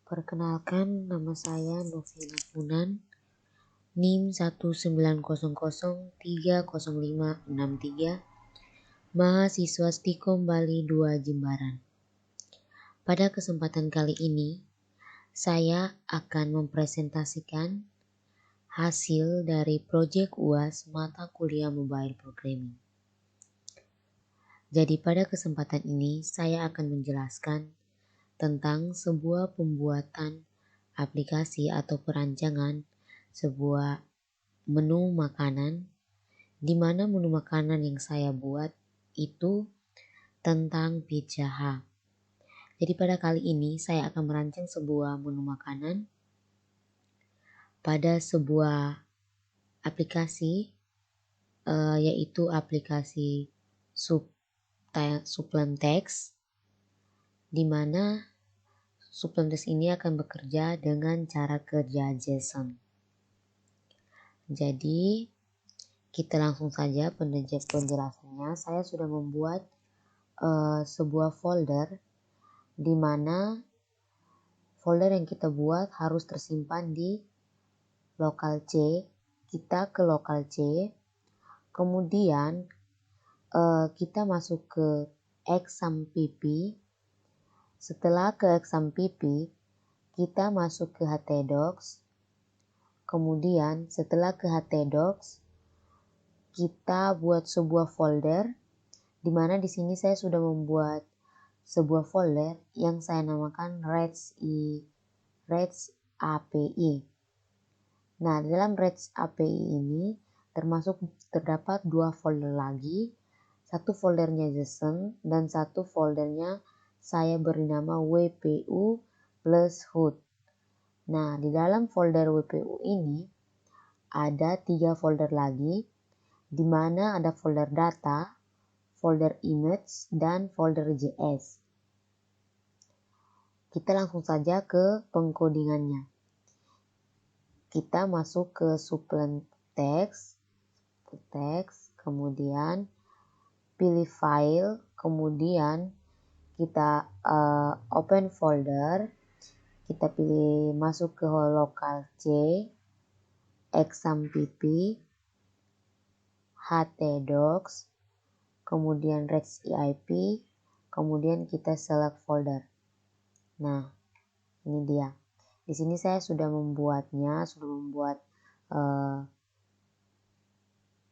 Perkenalkan, nama saya Novena Punan, NIM 190030563, mahasiswa Stikom Bali 2 Jimbaran. Pada kesempatan kali ini, saya akan mempresentasikan hasil dari proyek UAS mata kuliah Mobile Programming. Jadi pada kesempatan ini saya akan menjelaskan tentang sebuah pembuatan aplikasi atau perancangan sebuah menu makanan, di mana menu makanan yang saya buat itu tentang pizza hut. Jadi pada kali ini saya akan merancang sebuah menu makanan pada sebuah aplikasi, yaitu aplikasi Supplemtext, di mana Supplemtext ini akan bekerja dengan cara kerja JSON. Jadi kita langsung saja penjelasannya. Saya sudah membuat sebuah folder, di mana folder yang kita buat harus tersimpan di lokal C. Kita ke lokal C, kemudian kita masuk ke exampp. Setelah ke exampp, kita masuk ke htdocs. Kemudian setelah ke htdocs, kita buat sebuah folder, di mana di sini saya sudah membuat sebuah folder yang saya namakan REDS API. Nah, di dalam REDS API ini terdapat dua folder lagi. Satu foldernya JSON dan satu foldernya saya beri nama WPU plus HUD. Nah, di dalam folder WPU ini ada 3 folder lagi, di mana ada folder data, folder image, dan folder JS. Kita langsung saja ke pengkodingannya. Kita masuk ke Supplemtext, kemudian pilih file, kemudian kita open folder, kita pilih masuk ke lokal C, exampp, htdocs, kemudian REDS-IP, kemudian kita select folder. Nah, ini dia. Di sini saya sudah membuat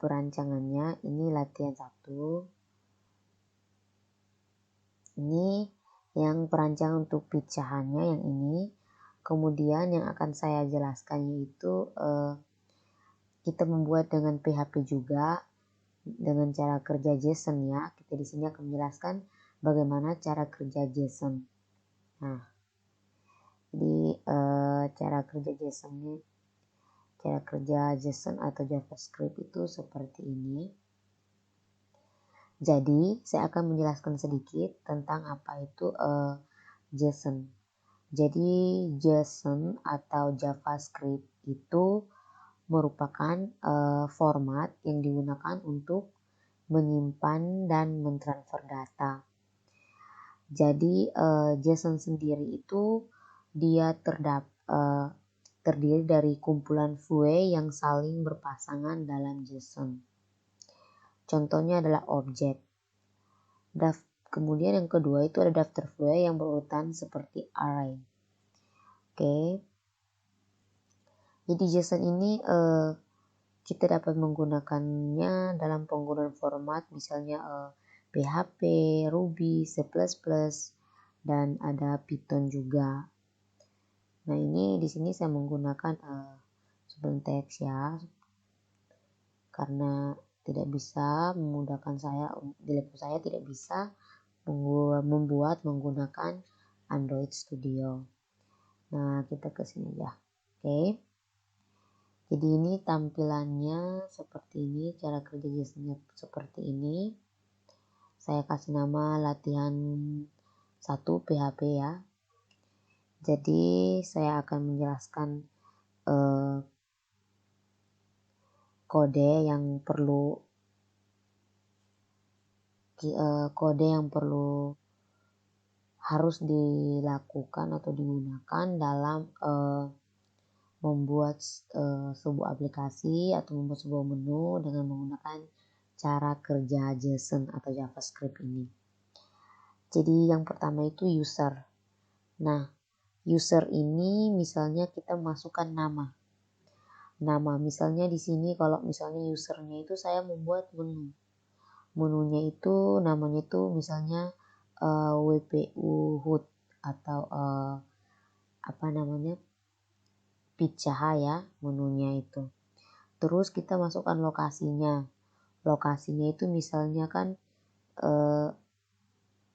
perancangannya. Ini latihan 1. Ini yang perancangan untuk pecahannya yang ini. Kemudian yang akan saya jelaskan yaitu kita membuat dengan PHP juga dengan cara kerja JSON ya. Kita di sini akan menjelaskan bagaimana cara kerja JSON. Nah, jadi cara kerja JSON atau JavaScript itu seperti ini. Jadi saya akan menjelaskan sedikit tentang apa itu JSON. Jadi JSON atau JavaScript itu merupakan format yang digunakan untuk menyimpan dan mentransfer data. Jadi JSON sendiri itu dia terdiri dari kumpulan view yang saling berpasangan dalam JSON. Contohnya adalah objek. Kemudian yang kedua itu ada daftar view yang berurutan seperti array. Oke. Jadi JSON ini kita dapat menggunakannya dalam penggunaan format misalnya PHP, Ruby, C++, dan ada Python juga. Nah, ini di sini saya menggunakan Supplemtext ya, karena tidak bisa memudahkan saya, di laptop saya tidak bisa membuat menggunakan Android Studio. Nah, kita ke sini ya. Oke. Jadi ini tampilannya seperti ini, cara kerja JSON-nya seperti ini. Saya kasih nama latihan 1 PHP ya. Jadi saya akan menjelaskan kode yang perlu harus dilakukan atau digunakan dalam membuat sebuah aplikasi atau membuat sebuah menu dengan menggunakan cara kerja JSON atau JavaScript ini. Jadi yang pertama itu user. Nah, user ini misalnya kita masukkan nama. Nama misalnya di sini kalau misalnya usernya itu saya membuat menu. Menunya itu namanya itu misalnya WPU HUD atau apa namanya Pizza ya menunya itu. Terus kita masukkan lokasinya. Lokasinya itu misalnya kan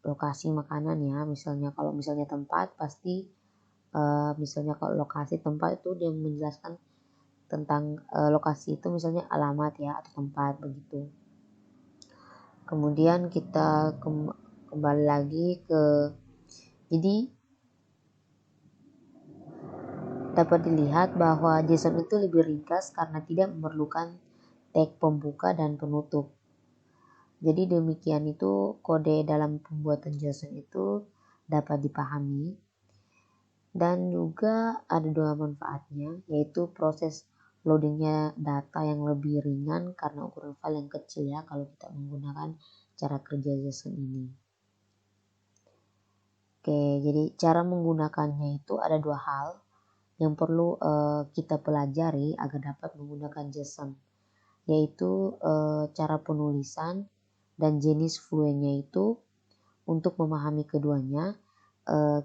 lokasi makanan ya. Misalnya kalau misalnya tempat pasti misalnya kalau lokasi tempat itu dia menjelaskan tentang lokasi itu misalnya alamat ya atau tempat begitu. Kemudian kita kembali lagi ke jadi dapat dilihat bahwa JSON itu lebih ringkas karena tidak memerlukan tag pembuka dan penutup. Jadi demikian itu kode dalam pembuatan JSON itu dapat dipahami. Dan juga ada dua manfaatnya, yaitu proses loadingnya data yang lebih ringan karena ukuran file yang kecil ya kalau kita menggunakan cara kerja JSON ini. Oke, jadi cara menggunakannya itu ada dua hal yang perlu kita pelajari agar dapat menggunakan JSON, yaitu cara penulisan dan jenis fluenya itu. Untuk memahami keduanya,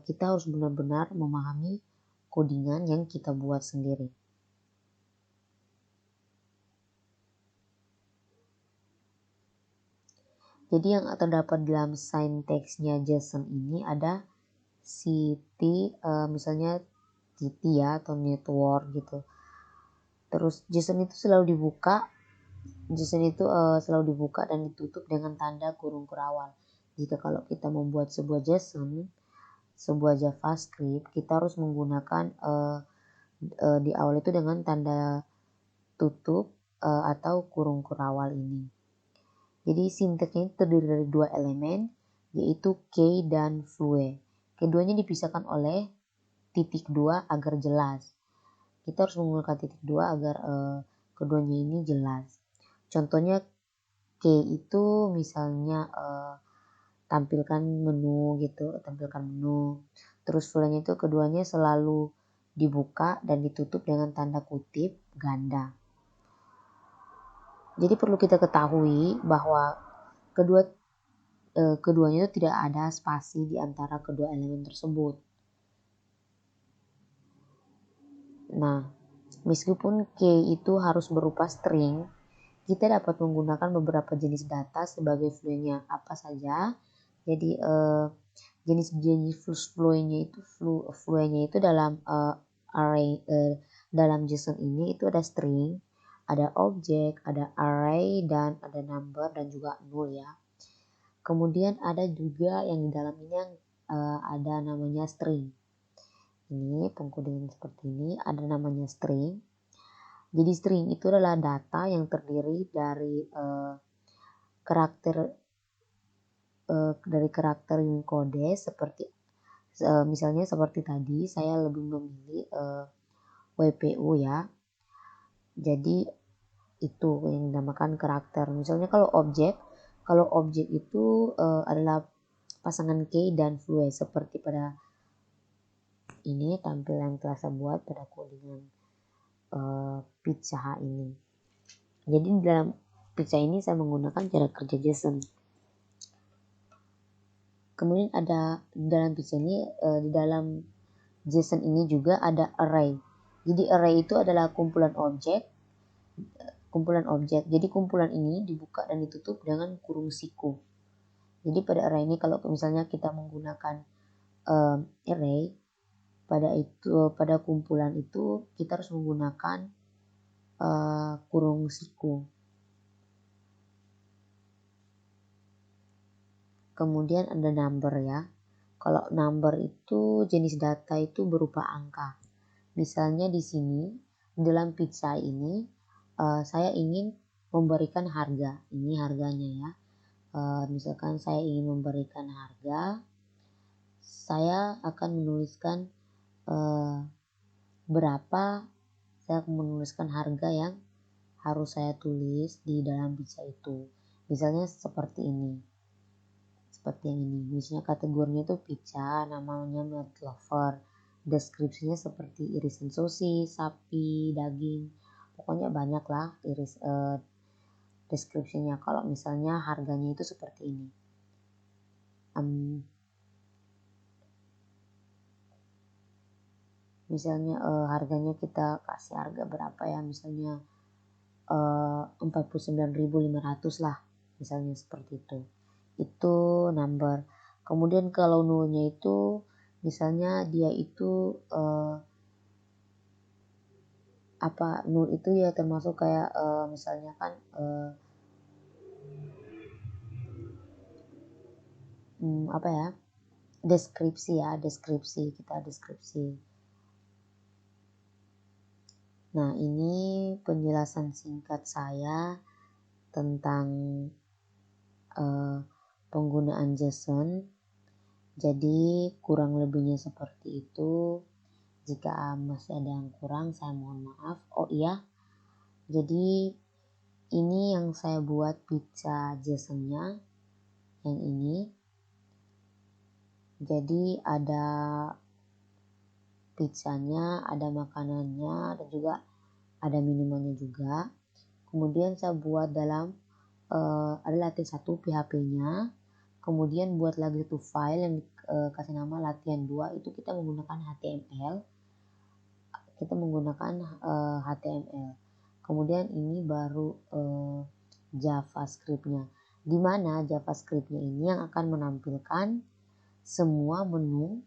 kita harus benar-benar memahami codingan yang kita buat sendiri. Jadi yang terdapat dalam syntaxnya JSON ini ada city, misalnya city ya atau network gitu. Terus JSON itu selalu dibuka. JSON itu selalu dibuka dan ditutup dengan tanda kurung kurawal. Jika kalau kita membuat sebuah JSON, sebuah JavaScript, kita harus menggunakan di awal itu dengan tanda tutup atau kurung kurawal ini. Jadi sintaksnya terdiri dari dua elemen, yaitu key dan flue. Keduanya dipisahkan oleh titik dua agar jelas. Kita harus menggunakan titik dua agar keduanya ini jelas. Contohnya key itu misalnya tampilkan menu gitu, tampilkan menu. Terus fluenya itu keduanya selalu dibuka dan ditutup dengan tanda kutip ganda. Jadi perlu kita ketahui bahwa keduanya itu tidak ada spasi di antara kedua elemen tersebut. Nah, meskipun key itu harus berupa string, kita dapat menggunakan beberapa jenis data sebagai fluenya apa saja. Jadi jenis fluenya itu dalam array dalam JSON ini itu ada string, ada objek, ada array, dan ada number dan juga null ya. Kemudian ada juga yang di dalam ini yang ada namanya string. Ini pengkodean seperti ini ada namanya string. Jadi string itu adalah data yang terdiri dari karakter Unicode seperti misalnya seperti tadi saya lebih memilih WPU ya. Jadi itu yang dinamakan karakter. Misalnya kalau objek itu adalah pasangan key dan flue seperti pada ini tampilan yang telah saya buat pada codingan pizza ini. Jadi di dalam pizza ini saya menggunakan cara kerja JSON. Kemudian ada dalam pizza ini di dalam JSON ini juga ada array. Jadi array itu adalah kumpulan objek. Jadi kumpulan ini dibuka dan ditutup dengan kurung siku. Jadi pada array ini kalau misalnya kita menggunakan array pada kumpulan itu kita harus menggunakan kurung siku. Kemudian ada number ya. Kalau number itu jenis data itu berupa angka. Misalnya di sini dalam pizza ini saya ingin memberikan harga. Ini harganya ya. Misalkan saya ingin memberikan harga saya akan menuliskan berapa, saya akan menuliskan harga yang harus saya tulis di dalam pizza itu. Misalnya seperti ini, seperti yang ini. Misalnya kategorinya itu pizza, namanya meat lover. Deskripsinya seperti irisan sosis, sapi, daging, pokoknya banyak lah deskripsinya. Kalau misalnya harganya itu seperti ini. Misalnya harganya kita kasih harga berapa ya, misalnya 49.500 lah, misalnya seperti itu number. Kemudian kalau nolnya itu misalnya dia itu nol itu ya termasuk kayak misalnya kan deskripsi kita deskripsi. Nah, ini penjelasan singkat saya tentang penggunaan JSON. Jadi kurang lebihnya seperti itu. Jika masih ada yang kurang, saya mohon maaf. Oh iya, jadi ini yang saya buat pizza JSON-nya, yang ini. Jadi ada pizzanya, ada makanannya, dan juga ada minumannya juga. Kemudian saya buat dalam ada latihan 1 PHP-nya. Kemudian buat lagi satu file yang kasih nama latihan 2, itu kita menggunakan HTML. Kemudian ini baru JavaScript-nya. Di mana JavaScript-nya ini yang akan menampilkan semua menu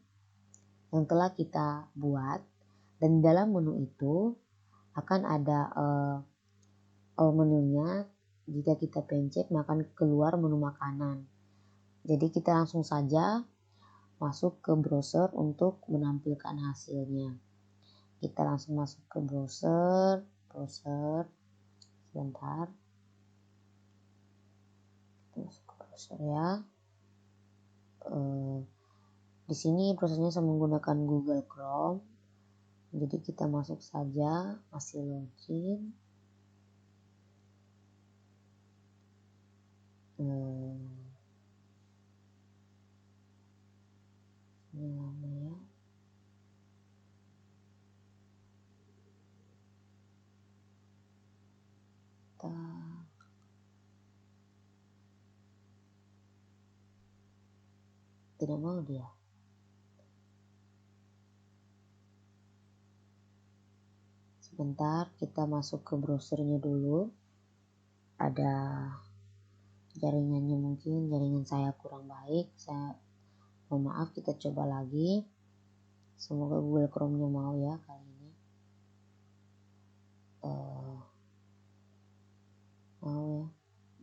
yang telah kita buat, dan dalam menu itu akan ada menunya. Jika kita pencet maka keluar menu makanan. Jadi kita langsung saja masuk ke browser untuk menampilkan hasilnya. Kita langsung masuk ke browser sebentar. Kita masuk ke browser ya. Di sini prosesnya saya menggunakan Google Chrome. Jadi kita masuk saja, masih login. Ini lama ya. Tidak mau dia. Sebentar, kita masuk ke browsernya dulu. Ada jaringannya, mungkin jaringan saya kurang baik. Saya mohon maaf, kita coba lagi. Semoga Google Chrome-nya mau ya kali ini.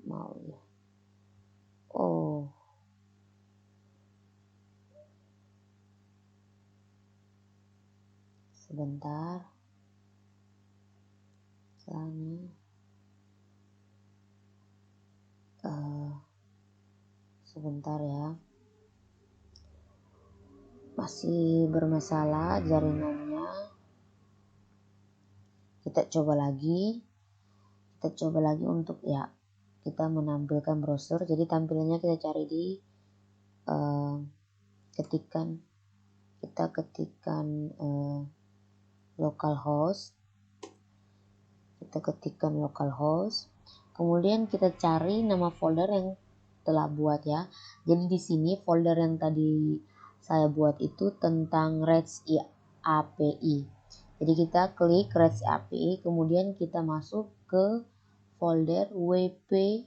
Mau ya. Oh. Sebentar. Soalnya sebentar ya. Masih bermasalah jaringannya. Kita coba lagi untuk ya kita menampilkan browser. Jadi tampilannya kita cari di ketikan localhost. Kita ketikkan localhost. Kemudian kita cari nama folder yang telah buat ya. Jadi di sini folder yang tadi saya buat itu tentang REST API. Jadi kita klik REST API, kemudian kita masuk ke folder WP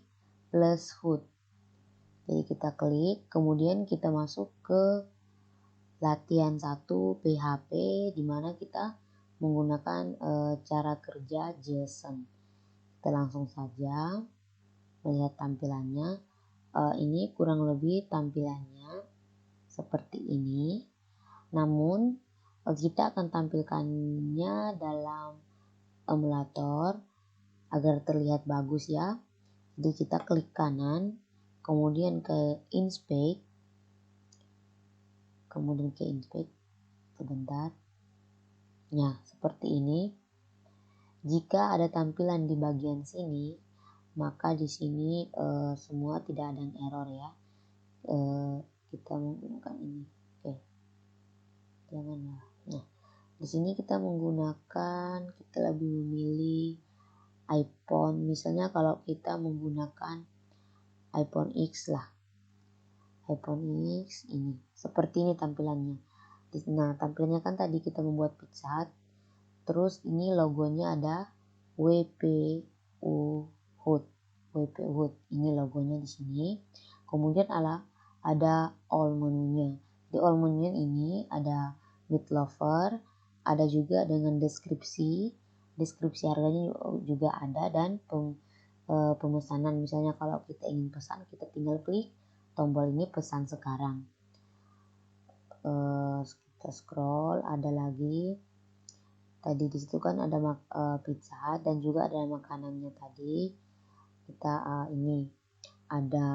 plus hood. Jadi kita klik, kemudian kita masuk ke latihan 1 PHP, di mana kita menggunakan cara kerja JSON. Kita langsung saja melihat tampilannya. Ini kurang lebih tampilannya seperti ini. Namun kita akan tampilkannya dalam emulator agar terlihat bagus ya. Jadi kita klik kanan, kemudian ke inspect. kemudian ke inspect sebentar. Nah, seperti ini. Jika ada tampilan di bagian sini, maka di sini semua tidak ada yang error ya. Kita menggunakan ini. Oke. Janganlah. Nah, di sini kita lebih memilih iPhone. Misalnya kalau kita menggunakan iPhone X lah. iPhone X ini. Seperti ini tampilannya. Nah, tampilannya kan tadi kita membuat Pizza Hut. Terus ini logonya ada WPU Hut. WPU Hut. Ini logonya di sini. Kemudian ada all menunya. Di all menunya ini ada meat lover, ada juga dengan deskripsi harganya juga ada, dan pemesanan. Misalnya kalau kita ingin pesan, kita tinggal klik tombol ini pesan sekarang. Kita scroll, ada lagi. Tadi di situ kan ada pizza dan juga ada makanannya tadi. Kita ini ada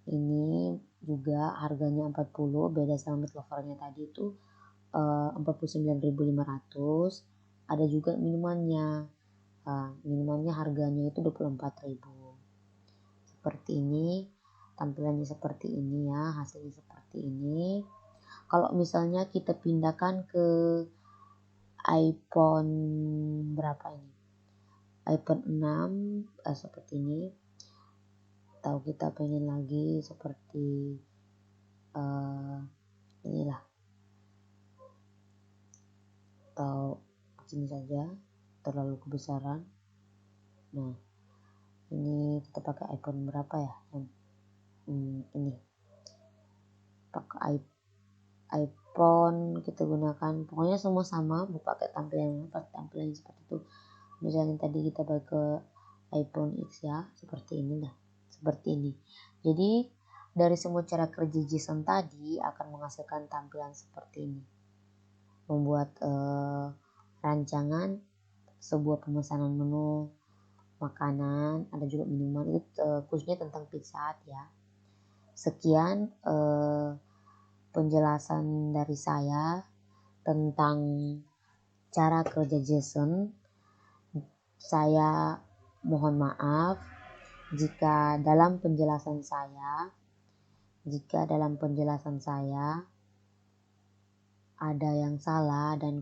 ini juga harganya 40, beda sama meat lovernya tadi itu 49.500. Ada juga minumannya. Minumannya harganya itu 24.000. Seperti ini, tampilannya seperti ini ya, hasilnya seperti ini. Kalau misalnya kita pindahkan ke iPhone berapa ini? iPhone 6 seperti ini. Atau kita pengen lagi seperti inilah. Atau begini saja, terlalu kebesaran. Nah, ini kita pakai iPhone berapa ya? Ini. Pakai iPhone kita gunakan, pokoknya semua sama, mau pakai tampilan seperti itu. Misalnya tadi kita pakai ke iPhone X ya, seperti ini lah, seperti ini. Jadi dari semua cara kerja JSON tadi akan menghasilkan tampilan seperti ini. Membuat rancangan sebuah pemesanan menu makanan, ada juga minuman, itu khususnya tentang Pizza Hut ya. Sekian penjelasan dari saya tentang cara kerja JSON. Saya mohon maaf jika dalam penjelasan saya ada yang salah dan